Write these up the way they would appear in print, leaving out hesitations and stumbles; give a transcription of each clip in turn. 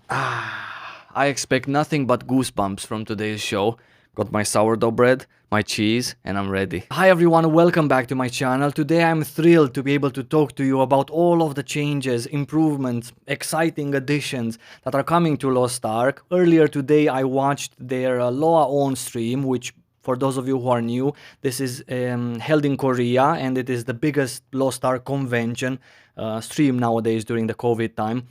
I expect nothing but goosebumps from today's show. Got my sourdough bread, my cheese, and I'm ready. Hi everyone, welcome back to my channel. Today I'm thrilled to be able to talk to you about all of the changes, improvements, exciting additions that are coming to Lost Ark. Earlier today I watched their Loa On stream, which for those of you who are new, this is held in Korea and it is the biggest Lost Ark convention stream nowadays during the COVID time.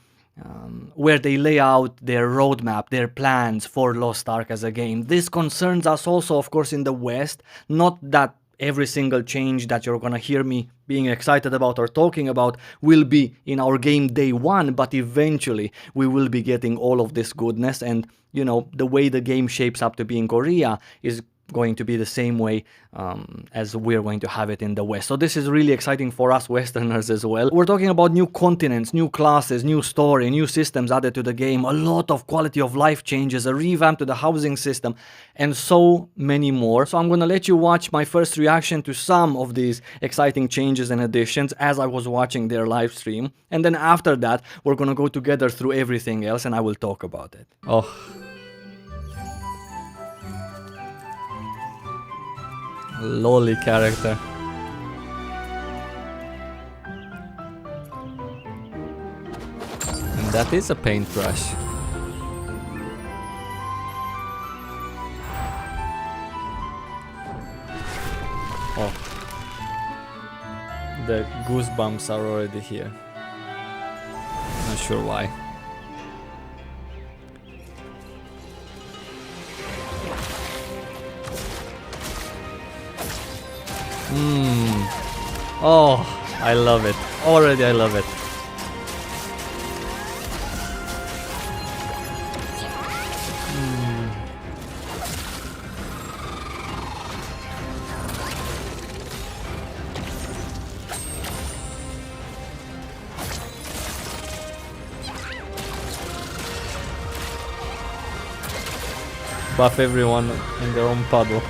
Where they lay out their roadmap, their plans for Lost Ark as a game. This concerns us also, of course, in the West. Not that every single change that you're gonna hear me being excited about or talking about will be in our game day one, but eventually we will be getting all of this goodness. And, you know, the way the game shapes up to be in Korea is going to be the same way as we're going to have it in the West. So this is really exciting for us Westerners as well. We're talking about new continents, new classes, new story, new systems added to the game, a lot of quality of life changes, a revamp to the housing system, and so many more. So I'm gonna let you watch my first reaction to some of these exciting changes and additions as I was watching their live stream. And then after that, we're gonna go together through everything else and I will talk about it. Oh. Lolly character. And that is a paintbrush. Oh. The goosebumps are already here. Not sure why. Oh, I love it. Already I love it. Buff everyone in their own puddle.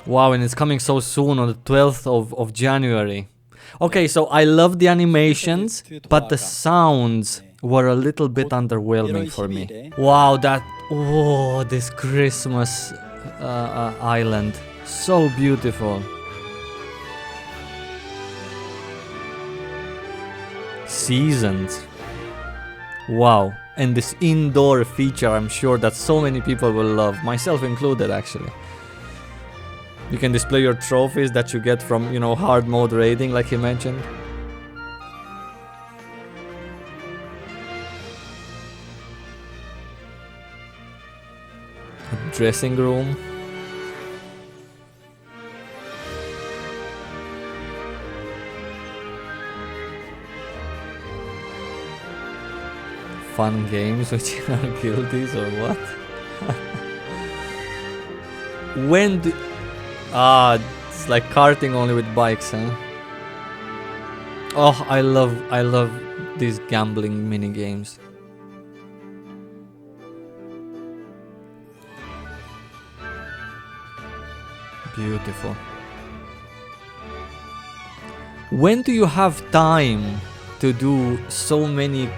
Wow, and it's coming so soon on the 12th of January. Okay, so I love the animations, but the sounds were a little bit underwhelming for me. Wow, this Christmas island. So beautiful. Seasons. Wow, and this indoor feature I'm sure that so many people will love, myself included actually. You can display your trophies that you get from, you know, hard mode raiding like he mentioned. A dressing room. Fun games which are guilties or what? When do... it's like karting only with bikes, huh? Oh, I love these gambling mini games. Beautiful. When do you have time to do so many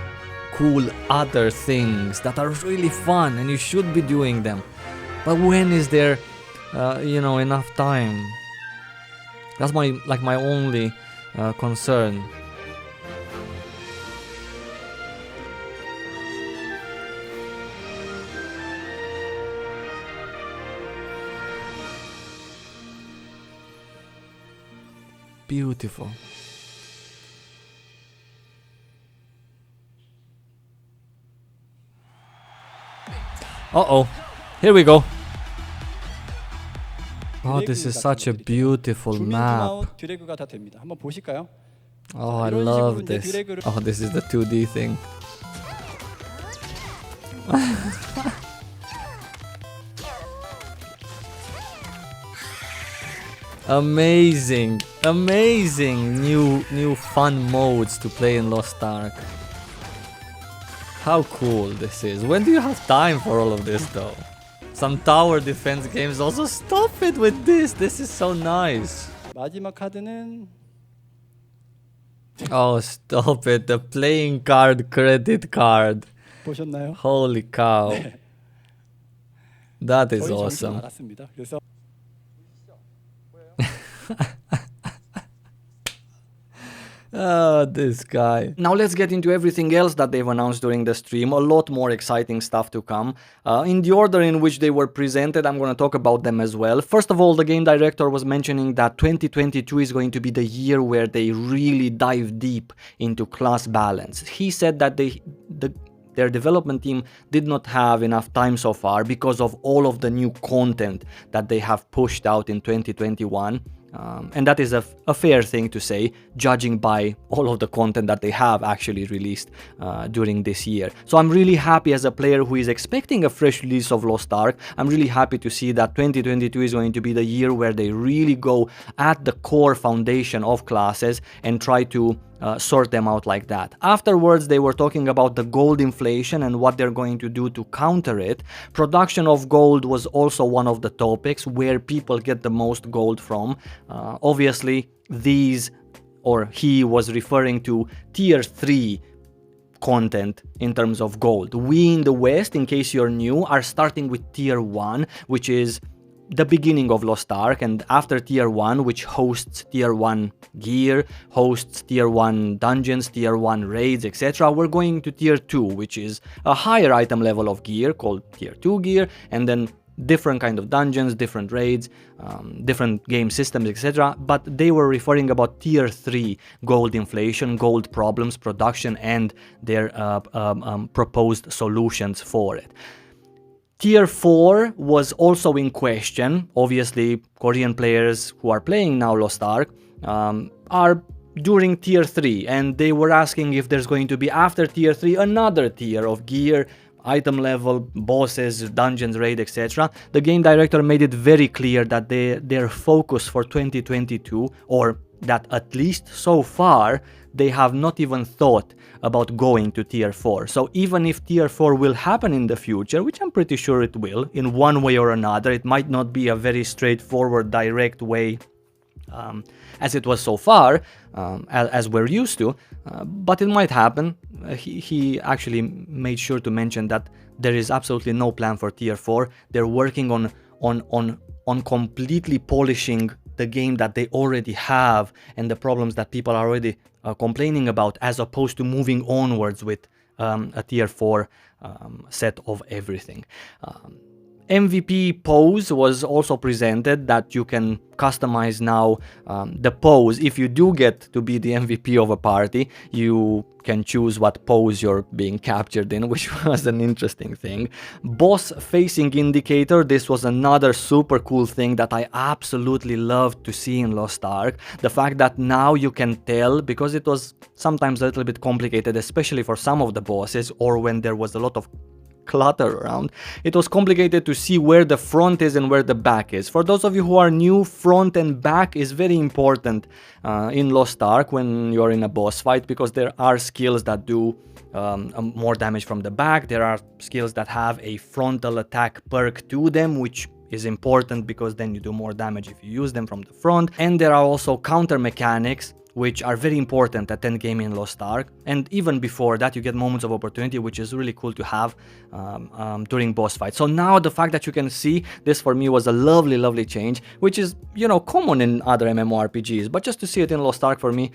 cool other things that are really fun and you should be doing them? But when is there you know, enough time? That's my only concern. Beautiful. Uh-oh. Here we go. Oh, this is such a beautiful map. Oh, I love this. Oh, this is the 2D thing. Amazing, amazing new fun modes to play in Lost Ark. How cool this is. When do you have time for all of this though? Some tower defense games also, stop it with this. This is so nice. 마지막 카드는 Oh, stop it. The playing card credit card. 보셨나요? Holy cow. That is 저희 정신 awesome. 알았습니다. 그래서 Oh, this guy. Now let's get into everything else that they've announced during the stream. A lot more exciting stuff to come. In the order in which they were presented, I'm going to talk about them as well. First of all, the game director was mentioning that 2022 is going to be the year where they really dive deep into class balance. He said that their development team did not have enough time so far because of all of the new content that they have pushed out in 2021. And that is a fair thing to say, judging by all of the content that they have actually released during this year. So I'm really happy as a player who is expecting a fresh release of Lost Ark. I'm really happy to see that 2022 is going to be the year where they really go at the core foundation of classes and try to sort them out like that. Afterwards, they were talking about the gold inflation and what they're going to do to counter it. Production of gold was also one of the topics, where people get the most gold from. Obviously, he was referring to tier 3 content in terms of gold. We in the West, in case you're new, are starting with tier 1, which is the beginning of Lost Ark, and after tier 1, which hosts tier 1 gear, hosts tier 1 dungeons, tier 1 raids, etc., we're going to tier 2, which is a higher item level of gear called tier 2 gear, and then different kind of dungeons, different raids, different game systems, etc. But they were referring about tier 3 gold inflation, gold problems, production, and their proposed solutions for it. Tier 4 was also in question. Obviously, Korean players who are playing now Lost Ark are during tier 3, and they were asking if there's going to be after tier 3 another tier of gear, item level, bosses, dungeons, raid, etc. The game director made it very clear that their focus for 2022, or that at least so far, they have not even thought about going to tier 4. So even if tier 4 will happen in the future, which I'm pretty sure it will, in one way or another, it might not be a very straightforward, direct way as it was so far, as we're used to, but it might happen. He actually made sure to mention that there is absolutely no plan for tier 4. They're working on completely polishing the game that they already have and the problems that people are already complaining about, as opposed to moving onwards with a tier 4 set of everything. MVP pose was also presented, that you can customize now the pose. If you do get to be the MVP of a party, you can choose what pose you're being captured in, which was an interesting thing. Boss facing indicator, this was another super cool thing that I absolutely loved to see in Lost Ark. The fact that now you can tell, because it was sometimes a little bit complicated, especially for some of the bosses, or when there was a lot of clutter around, it was complicated to see where the front is and where the back is. For those of you who are new, front and back is very important in Lost Ark when you're in a boss fight, because there are skills that do more damage from the back. There are skills that have a frontal attack perk to them, which is important because then you do more damage if you use them from the front. And there are also counter mechanics, which are very important at endgame in Lost Ark, and even before that you get moments of opportunity, which is really cool to have during boss fights. So now the fact that you can see this, for me, was a lovely change, which is, you know, common in other MMORPGs, but just to see it in Lost Ark, for me,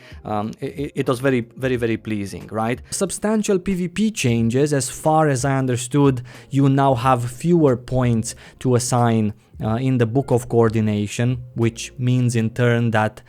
it was very pleasing, right? Substantial PvP changes. As far as I understood, you now have fewer points to assign in the Book of Coordination, which means in turn that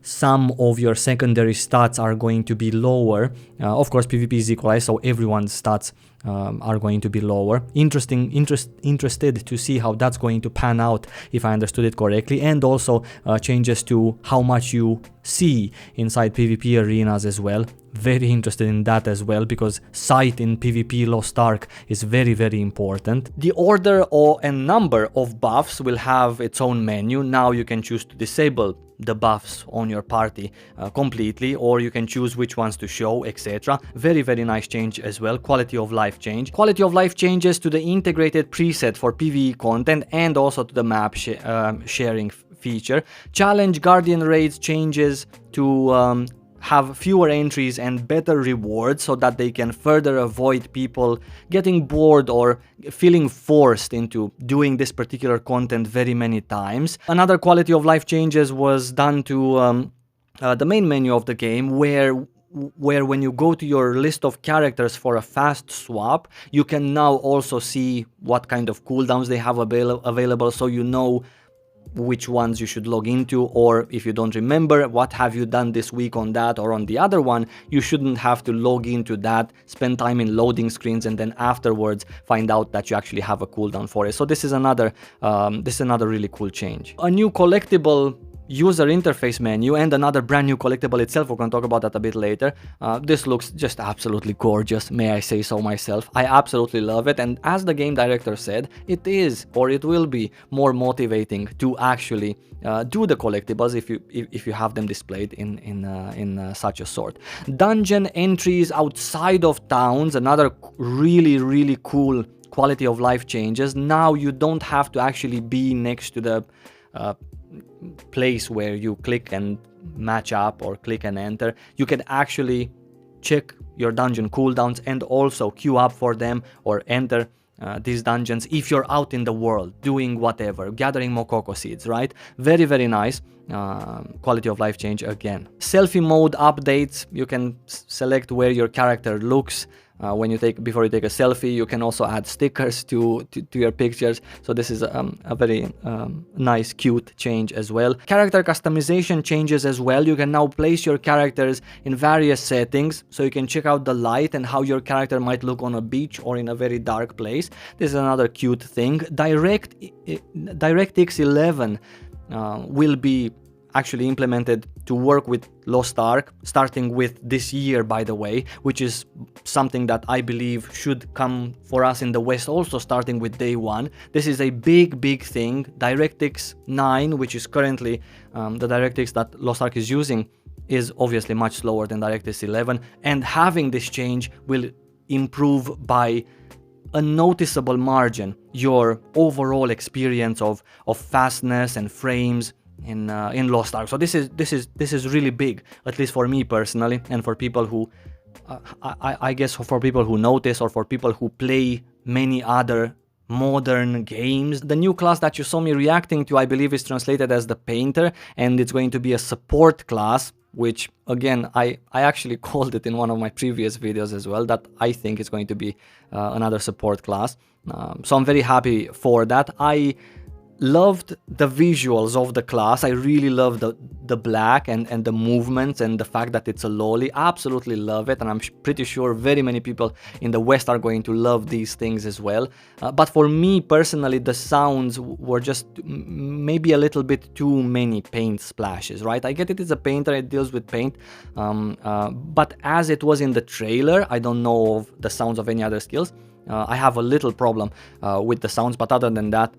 some of your secondary stats are going to be lower. Of course, PvP is equalized, so everyone's stats are going to be lower. Interested to see how that's going to pan out, if I understood it correctly, and also changes to how much you see inside PvP arenas as well. Very interested in that as well, because sight in PvP Lost Ark is very important. The order and number of buffs will have its own menu. Now you can choose to disable the buffs on your party completely, or you can choose which ones to show, etc. Very, very nice change as well. Quality of life change. Quality of life changes to the integrated preset for PvE content and also to the map sharing feature. Challenge Guardian raids changes to have fewer entries and better rewards so that they can further avoid people getting bored or feeling forced into doing this particular content very many times. Another quality of life changes was done to the main menu of the game, where when you go to your list of characters for a fast swap, you can now also see what kind of cooldowns they have available, so you know which ones you should log into, or if you don't remember what have you done this week on that or on the other one, you shouldn't have to log into that, spend time in loading screens, and then afterwards find out that you actually have a cooldown for it. So this is another really cool change. A new collectible user interface menu and another brand new collectible itself. We're going to talk about that a bit later. This looks just absolutely gorgeous, may I say so myself. I absolutely love it, and as the game director said, it is, or it will be, more motivating to actually do the collectibles if you have them displayed in such a sort. Dungeon entries outside of towns, another really cool quality of life changes. Now you don't have to actually be next to the place where you click and match up or click and enter. You can actually check your dungeon cooldowns and also queue up for them or enter these dungeons if you're out in the world doing whatever, gathering Mokoko seeds, right? Very nice quality of life change again. Selfie mode updates. You can select where your character looks before you take a selfie. You can also add stickers to your pictures, so this is a very nice, cute change as well. Character customization changes as well. You can now place your characters in various settings, so you can check out the light and how your character might look on a beach or in a very dark place. This is another cute thing. DirectX 11 will be actually implemented to work with Lost Ark, starting with this year, by the way, which is something that I believe should come for us in the West also starting with day one. This is a big thing. DirectX 9, which is currently the DirectX that Lost Ark is using, is obviously much slower than DirectX 11, and having this change will improve by a noticeable margin your overall experience of fastness and frames in Lost Ark. So this is really big, at least for me personally, and for people who I guess for people who notice, or for people who play many other modern games. The new class that you saw me reacting to, I believe, is translated as the Painter, and it's going to be a support class, which again I actually called it in one of my previous videos as well, that I think it's going to be another support class. So I'm very happy for that. I loved the visuals of the class. I really love the black and the movements and the fact that it's a loli. Absolutely love it, and I'm pretty sure very many people in the West are going to love these things as well. But for me personally, the sounds were just maybe a little bit too many paint splashes, right? I get it, it's a painter, it deals with paint, but as it was in the trailer, I don't know of the sounds of any other skills. I have a little problem with the sounds, but other than that,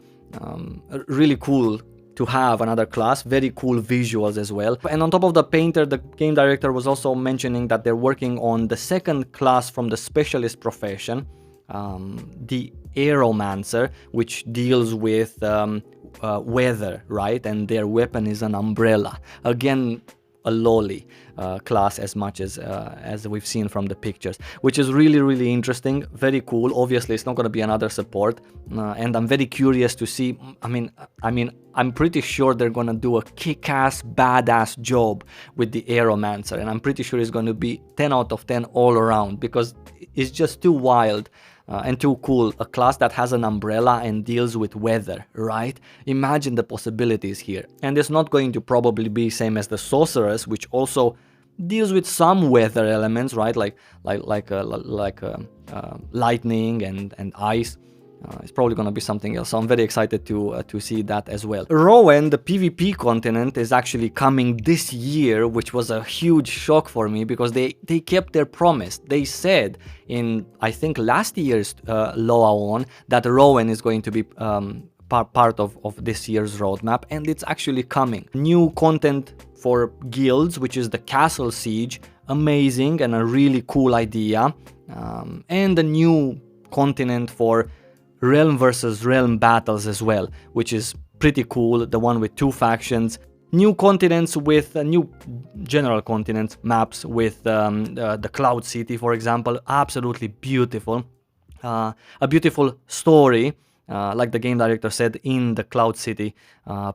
really cool to have another class. Very cool visuals as well. And on top of the Painter, the game director was also mentioning that they're working on the second class from the specialist profession, the Aeromancer, which deals with weather, right? And their weapon is an umbrella. Again, a loli class, as much as we've seen from the pictures, which is really interesting. Very cool. Obviously it's not going to be another support, and I'm very curious to see. I mean I'm pretty sure they're going to do a kick-ass badass job with the Aeromancer, and I'm pretty sure it's going to be 10 out of 10 all around, because it's just too wild and too cool. A class that has an umbrella and deals with weather, right? Imagine the possibilities here. And it's not going to probably be same as the Sorceress, which also deals with some weather elements, right? Like lightning and ice. It's probably going to be something else, so I'm very excited to see that as well. Rowen, the PvP continent, is actually coming this year, which was a huge shock for me, because they kept their promise. They said in, I think, last year's Loaon that Rowen is going to be part of this year's roadmap, and it's actually coming. New content for guilds, which is the Castle Siege, amazing and a really cool idea, and a new continent for realm versus realm battles as well, which is pretty cool, the one with 2 factions. New continents with new general continent maps with the Cloud City, for example, absolutely beautiful. A beautiful story, like the game director said, in the Cloud City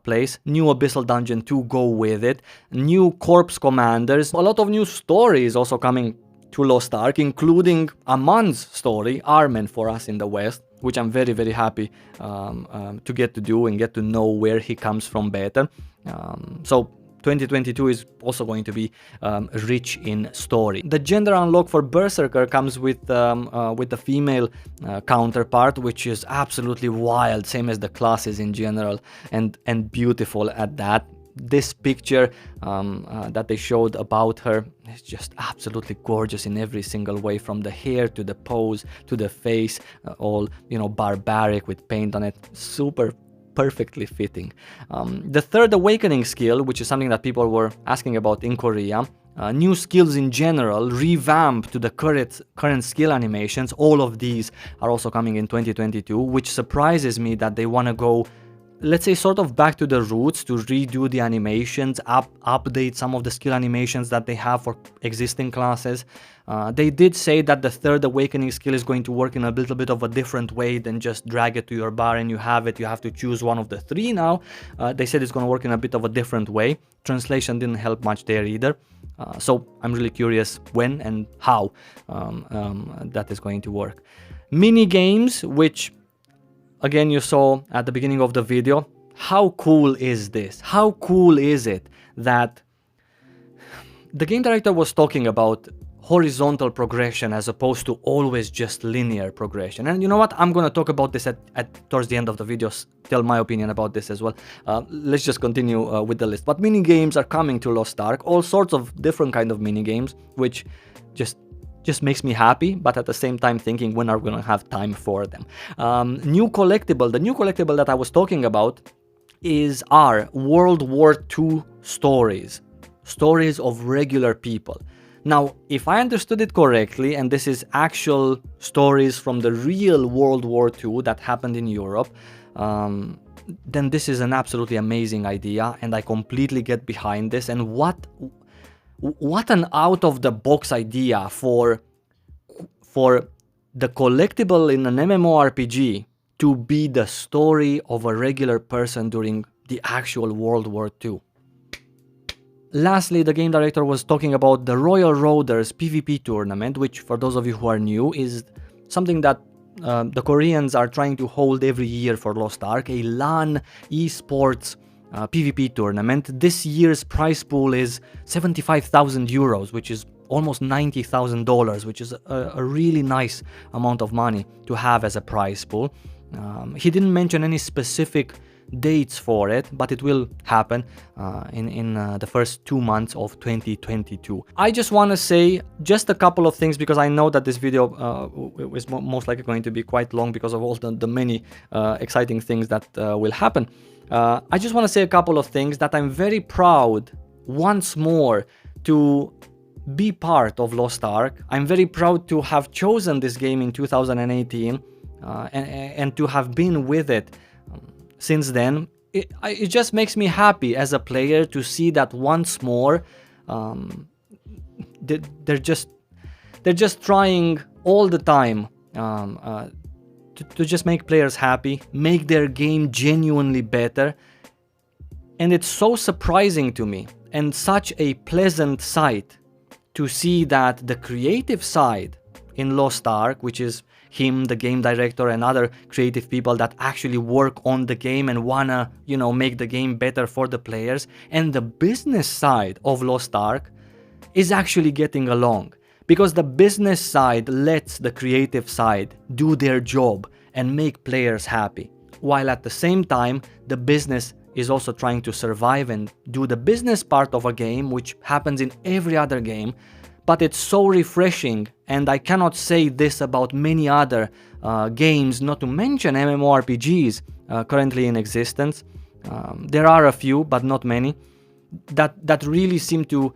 place. New Abyssal Dungeon to go with it. New Corpse Commanders. A lot of new stories also coming to Lost Ark, including Aman's story, Armen for us in the West, which I'm very, very happy to get to do and get to know where he comes from better. So 2022 is also going to be rich in story. The gender unlock for Berkerker comes with the female counterpart, which is absolutely wild, same as the classes in general, and beautiful at that. This picture that they showed about her is just absolutely gorgeous in every single way, from the hair to the pose to the face, all, you know, barbaric with paint on it. Super perfectly fitting. The third awakening skill, which is something that people were asking about in Korea, new skills in general, revamp to the current skill animations, all of these are also coming in 2022, which surprises me that they want to go, let's say, sort of back to the roots, to redo the animations, update some of the skill animations that they have for existing classes. They did say that the third awakening skill is going to work in a little bit of a different way than just drag it to your bar and you have it. You have to choose one of the 3 now. They said it's going to work in a bit of a different way. Translation didn't help much there either. So I'm really curious when and how that is going to work. Minigames, which again you saw at the beginning of the video. How cool is this? How cool is it that the game director was talking about horizontal progression as opposed to always just linear progression? And you know what? I'm going to talk about this towards the end of the video, tell my opinion about this as well. Let's just continue with the list. But minigames are coming to Lost Ark, all sorts of different kind of minigames, which just makes me happy, but at the same time thinking, when are we going to have time for them? New collectible. The new collectible that I was talking about are World War II stories of regular people. Now, if I understood it correctly, and this is actual stories from the real World War II that happened in Europe, then this is an absolutely amazing idea, and I completely get behind this. And what an out-of-the-box idea for the collectible in an MMORPG to be the story of a regular person during the actual World War II. Lastly, the game director was talking about the Royal Roaders PvP tournament, which, for those of you who are new, is something that the Koreans are trying to hold every year for Lost Ark, a LAN esports PvP tournament. This year's prize pool is 75,000 euros, which is almost $90,000, which is a really nice amount of money to have as a prize pool. He didn't mention any specific dates for it, but it will happen in the first 2 months of 2022. I just want to say just a couple of things, because I know that this video is most likely going to be quite long because of all the many exciting things that will happen. I just want to say a couple of things that I'm very proud once more to be part of Lost Ark. I'm very proud to have chosen this game in 2018 and to have been with it since then. It just makes me happy as a player to see that once more they're just trying all the time to just make players happy, make their game genuinely better. And it's so surprising to me and such a pleasant sight to see that the creative side in Lost Ark, which is him, the game director, and other creative people that actually work on the game and wanna, make the game better for the players, and the business side of Lost Ark is actually getting along. Because the business side lets the creative side do their job and make players happy, while at the same time the business is also trying to survive and do the business part of a game, which happens in every other game. But it's so refreshing, and I cannot say this about many other games, not to mention MMORPGs currently in existence. There are a few, but not many, that really seem to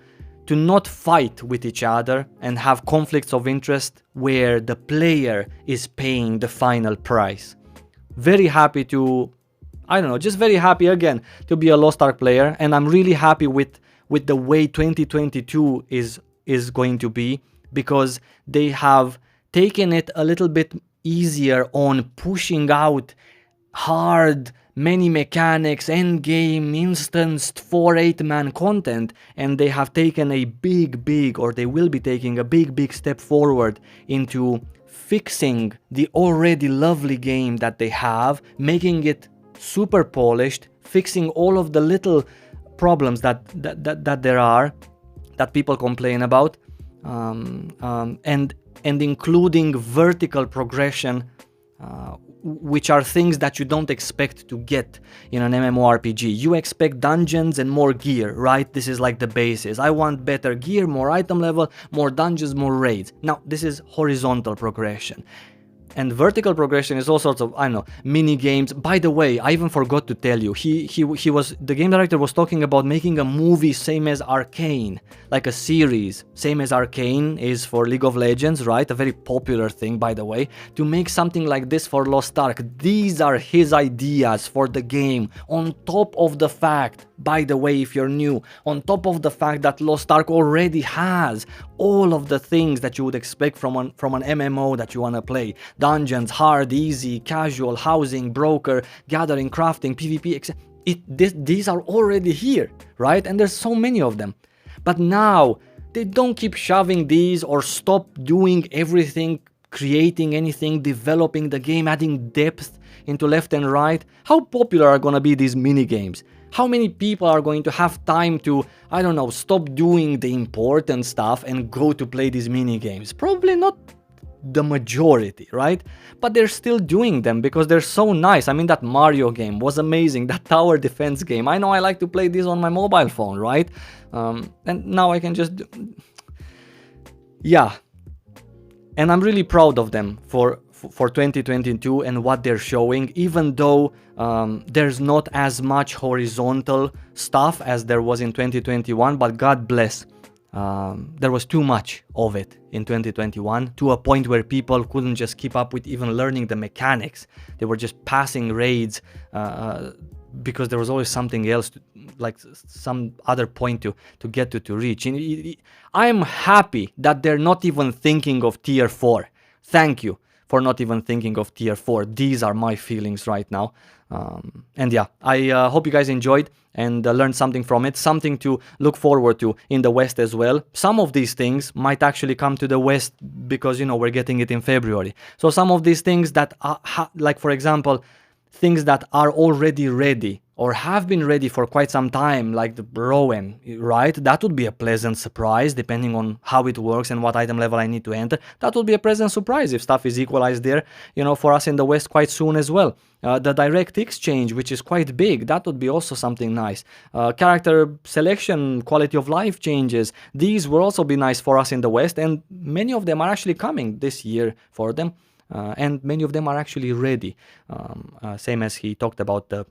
not fight with each other and have conflicts of interest where the player is paying the final price. Very happy to, I don't know, just very happy again to be a Lost Ark player, and I'm really happy with the way 2022 is going to be, because they have taken it a little bit easier on pushing out hard, many mechanics, end game, instanced 4-8-man content, and they have taken a big, or they will be taking a big step forward into fixing the already lovely game that they have, making it super polished, fixing all of the little problems that there are, that people complain about, and including vertical progression, which are things that you don't expect to get in an MMORPG. You expect dungeons and more gear, right? This is like the basis. I want better gear, more item level, more dungeons, more raids. Now, this is horizontal progression. And vertical progression is all sorts of, I don't know, mini games. By the way, I even forgot to tell you, the game director was talking about making a movie same as Arcane, like a series, same as Arcane is for League of Legends, right? A very popular thing, by the way, to make something like this for Lost Ark. These are his ideas for the game, on top of the fact, by the way, if you're new, on top of the fact that Lost Ark already has all of the things that you would expect from an MMO that you want to play. Dungeons, hard, easy, casual, housing, broker, gathering, crafting, PvP, etc. These are already here, right? And there's so many of them. But now, they don't keep shoving these or stop doing everything, creating anything, developing the game, adding depth into left and right. How popular are gonna be these mini games? How many people are going to have time to, I don't know, stop doing the important stuff and go to play these mini games? Probably not the majority, right? But they're still doing them because they're so nice. I mean, that Mario game was amazing, that tower defense game. I know I like to play this on my mobile phone, right? And now I can just yeah. And I'm really proud of them for 2022 and what they're showing, even though there's not as much horizontal stuff as there was in 2021, but God bless, there was too much of it in 2021, to a point where people couldn't just keep up with even learning the mechanics. They were just passing raids because there was always something else, like some other point to get to reach. I'm happy that they're not even thinking of tier 4. Thank you for not even thinking of tier 4. These are my feelings right now. And yeah, I hope you guys enjoyed and learned something from it, something to look forward to in the West as well. Some of these things might actually come to the West because, you know, we're getting it in February. So some of these things that are, like for example, things that are already ready or have been ready for quite some time, like the Rowen, right? That would be a pleasant surprise, depending on how it works and what item level I need to enter. That would be a pleasant surprise if stuff is equalized there, you know, for us in the West quite soon as well. The direct exchange, which is quite big, that would be also something nice. Character selection, quality of life changes, these will also be nice for us in the West, and many of them are actually coming this year for them. And many of them are actually ready. Same as he talked about the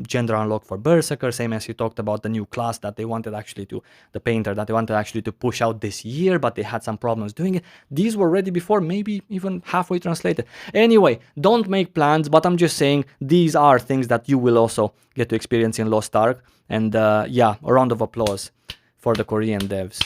gender unlock for Berkerker, same as he talked about the new class that they wanted actually to, the painter that they wanted actually to push out this year, but they had some problems doing it. These were ready before, maybe even halfway translated. Anyway, don't make plans, but I'm just saying these are things that you will also get to experience in Lost Ark. And yeah, a round of applause for the Korean devs.